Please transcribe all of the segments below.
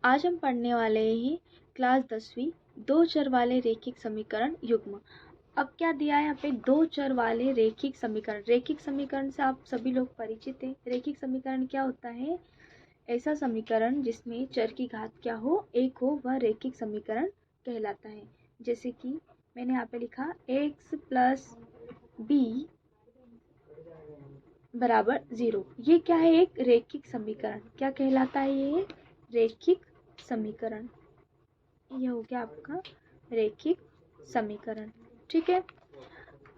आज हम पढ़ने वाले हैं क्लास 10वीं दो चर वाले रैखिक समीकरण युग्म। अब क्या दिया है यहाँ पे, दो चर वाले रैखिक समीकरण। रैखिक समीकरण से आप सभी लोग परिचित हैं। रैखिक समीकरण क्या होता है? ऐसा समीकरण जिसमें चर की घात क्या हो, एक हो, वह रैखिक समीकरण कहलाता है। जैसे कि मैंने यहाँ पे लिखा x प्लस बी बराबर 0। ये क्या है? एक रैखिक समीकरण। क्या कहलाता है ये? रैखिक समीकरण। यह हो गया आपका रैखिक समीकरण। ठीक है।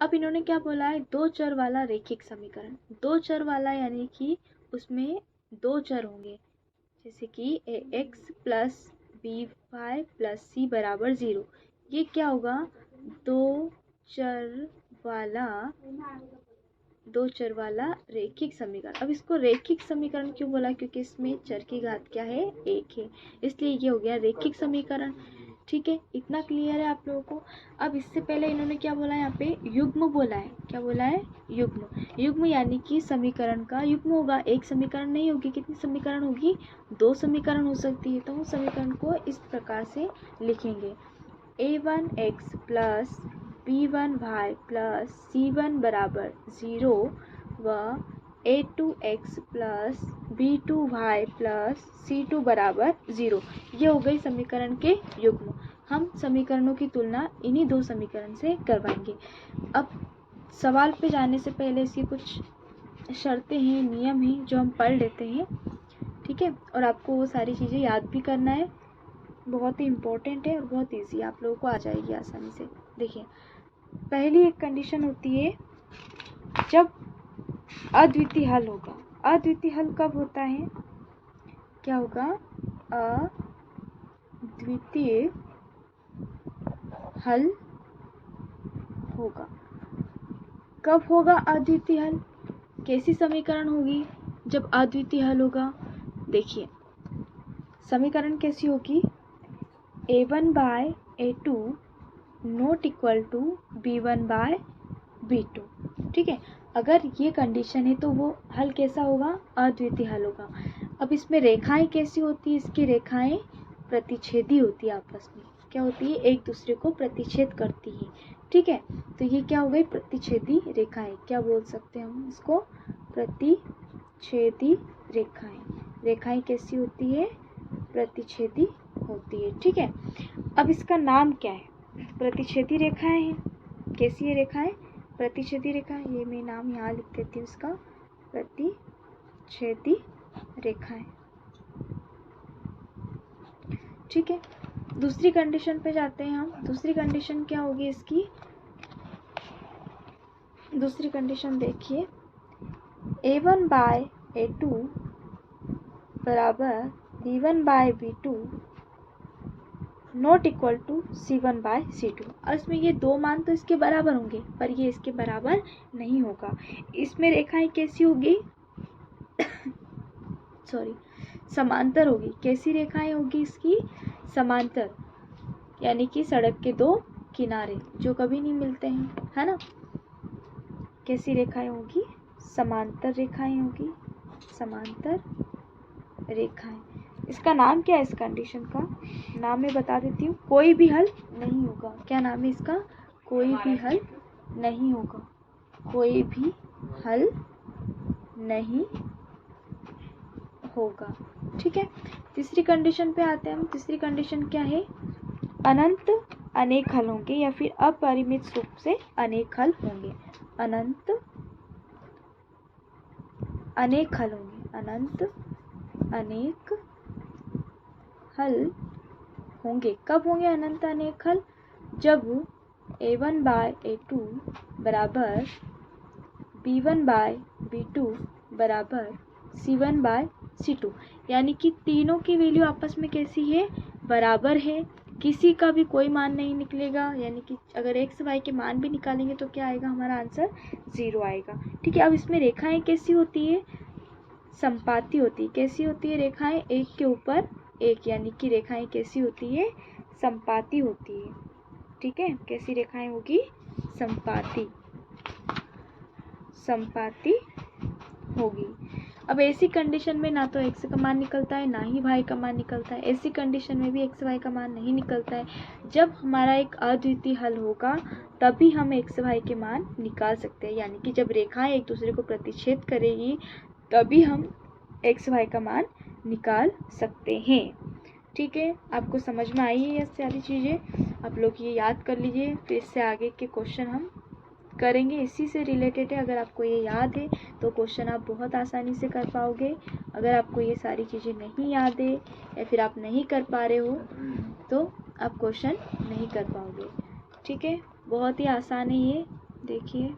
अब इन्होंने क्या बोला है? दो चर वाला रैखिक समीकरण। दो चर वाला यानी कि उसमें दो चर होंगे, जैसे कि ax plus B Y plus C बराबर 0। ये क्या होगा? दो चर वाला रैखिक समीकरण। अब इसको रैखिक समीकरण क्यों बोला? क्योंकि इसमें चर की घात क्या है? एक है, इसलिए ये हो गया रैखिक समीकरण। ठीक है, इतना क्लियर है आप लोगों को। अब इससे पहले इन्होंने क्या बोला है? यहाँ पे युग्म बोला है। क्या बोला है? युग्म। युग्म यानी कि समीकरण का युग्म होगा, एक समीकरण नहीं होगी। कितनी समीकरण होगी? दो समीकरण हो सकती है। तो उस समीकरण को इस प्रकार से लिखेंगे, a1x plus b1y plus c1 बराबर 0 व a2x plus b2y plus c2 बराबर 0। ये हो गई समीकरण के युग्म। हम समीकरणों की तुलना इन्हीं दो समीकरण से करवाएंगे। अब सवाल पे जाने से पहले इसकी कुछ शर्तें हैं, नियम हैं, जो हम पढ़ लेते हैं। ठीक है, और आपको वो सारी चीज़ें याद भी करना है। बहुत ही इम्पोर्टेंट है और बहुत इजी, आप लोगों को आ जाएगी आसानी से। देखिए, पहली एक कंडीशन होती है जब अद्वितीय हल होगा। अद्वितीय हल कब होता है? क्या होगा? अद्वितीय हल होगा। कब होगा अद्वितीय हल? कैसी समीकरण होगी जब अद्वितीय हल होगा? देखिए, समीकरण कैसी होगी? a1 by a2 not equal to b1 by b2। ठीक है, अगर ये कंडीशन है तो वो हल कैसा होगा? अद्वितीय हल होगा। अब इसमें रेखाएं कैसी होती है? इसकी रेखाएं प्रतिच्छेदी होती है आपस में। क्या होती है? एक दूसरे को प्रतिच्छेद करती है। ठीक है, तो ये क्या हो गई? प्रतिच्छेदी रेखाएं। क्या बोल सकते हैं हम इसको? प्रतिच्छेदी रेखाएं। रेखाएं कैसी होती है? प्रतिच्छेदी होती है। ठीक है, अब इसका नाम क्या है? प्रतिच्छेदी रेखाएं हैं। कैसी है रेखाएं? प्रतिच्छेदी रेखाएं। ये मैं नाम यहाँ लिख देती हूँ इसका, प्रतिच्छेदी रेखाएं। ठीक है, दूसरी कंडीशन पे जाते हैं हम। दूसरी कंडीशन क्या होगी इसकी? दूसरी कंडीशन देखिए, a1 बाय a2 बराबर b1 by b2 not equal to c1 by c2। और इसमें ये दो मान तो इसके बराबर होंगे, पर ये इसके बराबर नहीं होगा। इसमें रेखाएं कैसी होगी? सॉरी, समांतर होगी। कैसी रेखाएं होगी इसकी? समांतर, यानी कि सड़क के दो किनारे जो कभी नहीं मिलते हैं, है ना। कैसी रेखाएं होगी? समांतर रेखाएं होगी। समांतर रेखाएं। इसका नाम क्या है? इस कंडीशन का नाम मैं बता देती हूँ, कोई भी हल नहीं होगा। क्या नाम है इसका? कोई भी हल नहीं होगा। कोई भी हल नहीं होगा। ठीक है, तीसरी कंडीशन पे आते हैं हम। तीसरी कंडीशन क्या है? अनंत अनेक हल होंगे या फिर अपरिमित रूप से अनेक हल होंगे। अनंत अनेक हल होंगे। अनंत अनेक हल होंगे। कब होंगे अनंत अनेक हल? जब a1 बाय a2 बराबर b1 बाय b2 बराबर c1 बाय c2, यानी कि तीनों की वैल्यू आपस में कैसी है? बराबर है। किसी का भी कोई मान नहीं निकलेगा, यानी कि अगर x y के मान भी निकालेंगे तो क्या आएगा? हमारा आंसर 0 आएगा। ठीक है, अब इसमें रेखाएं कैसी होती है? संपाती होती है। कैसी होती है रेखाएं? एक के ऊपर एक, यानी कि रेखाएं कैसी होती है? संपाती होती है। ठीक है, कैसी रेखाएं होगी? संपाती होगी। अब ऐसी कंडीशन में ना तो x का मान निकलता है, ना ही y का मान निकलता है। ऐसी कंडीशन में भी x y का मान नहीं निकलता है। जब हमारा एक अद्वितीय हल होगा तभी हम x y के मान निकाल सकते हैं, यानी कि जब रेखाएं एक दूसरे को प्रतिच्छेद करेगी तभी हम x y का मान निकाल सकते हैं। ठीक है, आपको समझ में आई है ये सारी चीज़ें? आप लोग ये याद कर लीजिए, फिर इससे आगे के क्वेश्चन हम करेंगे, इसी से रिलेटेड है। अगर आपको ये याद है तो क्वेश्चन आप बहुत आसानी से कर पाओगे। अगर आपको ये सारी चीज़ें नहीं याद है या फिर आप नहीं कर पा रहे हो तो आप क्वेश्चन नहीं कर पाओगे। ठीक है, बहुत ही आसान है ये, देखिए।